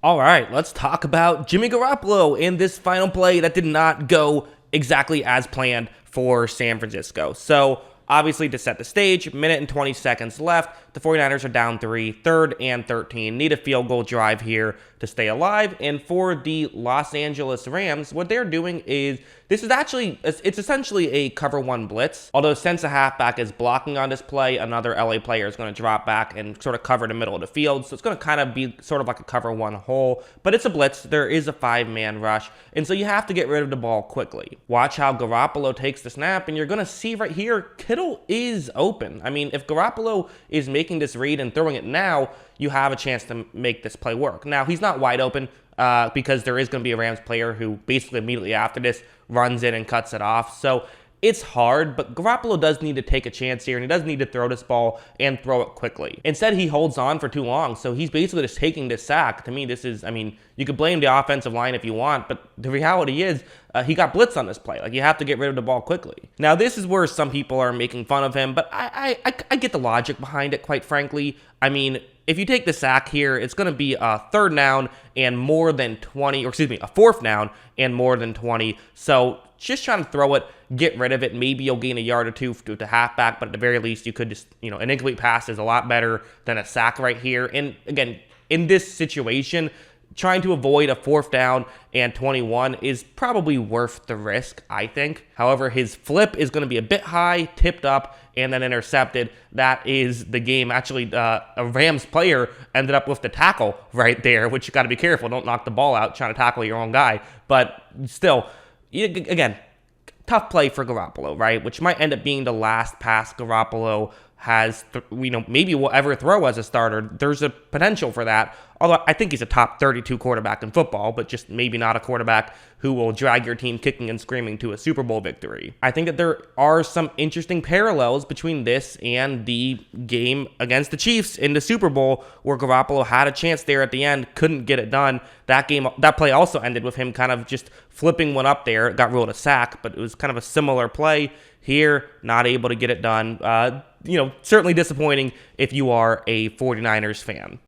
All right, let's talk about Jimmy Garoppolo in this final play that did not go exactly as planned for San Francisco. So, obviously, to set the stage, minute and 20 seconds left. The 49ers are down 3, 3rd and 13. Need a field goal drive here to stay alive. And for the Los Angeles Rams, what they're doing is, it's essentially a cover one blitz. Although since a halfback is blocking on this play, another LA player is going to drop back and sort of cover the middle of the field. So it's going to kind of be sort of like a cover one hole, but it's a blitz. There is a 5-man rush. And so you have to get rid of the ball quickly. Watch how Garoppolo takes the snap, and you're going to see right here, Kittle is open. I mean, if Garoppolo is making this read and throwing it now, you have a chance to make this play work. Now, he's not wide open because there is going to be a Rams player who basically immediately after this runs in and cuts it off. So it's hard, but Garoppolo does need to take a chance here, and he does need to throw this ball and throw it quickly. Instead, he holds on for too long, so he's basically just taking this sack. To me, this is, I mean, you could blame the offensive line if you want, but the reality is he got blitzed on this play. Like, you have to get rid of the ball quickly. Now, this is where some people are making fun of him, but I get the logic behind it, quite frankly. I mean, if you take the sack here, it's going to be a 3rd down and more than 20, or excuse me, a 4th down and more than 20. So just trying to throw it, get rid of it. Maybe you'll gain a yard or two to the halfback, but at the very least, you could just, an incomplete pass is a lot better than a sack right here. And again, in this situation, trying to avoid a 4th down and 21 is probably worth the risk, I think. However, his flip is going to be a bit high, tipped up, and then intercepted. That is the game. Actually, a Rams player ended up with the tackle right there, which you got to be careful. Don't knock the ball out trying to tackle your own guy. But still, again, tough play for Garoppolo, right? Which might end up being the last pass Garoppolo has, maybe will ever throw as a starter. There's a potential for that. Although I think he's a top 32 quarterback in football, but just maybe not a quarterback who will drag your team kicking and screaming to a Super Bowl victory. I think that there are some interesting parallels between this and the game against the Chiefs in the Super Bowl, where Garoppolo had a chance there at the end, couldn't get it done. That play also ended with him kind of just flipping one up there. It got ruled a sack, but it was kind of a similar play. Here, not able to get it done. Certainly disappointing if you are a 49ers fan.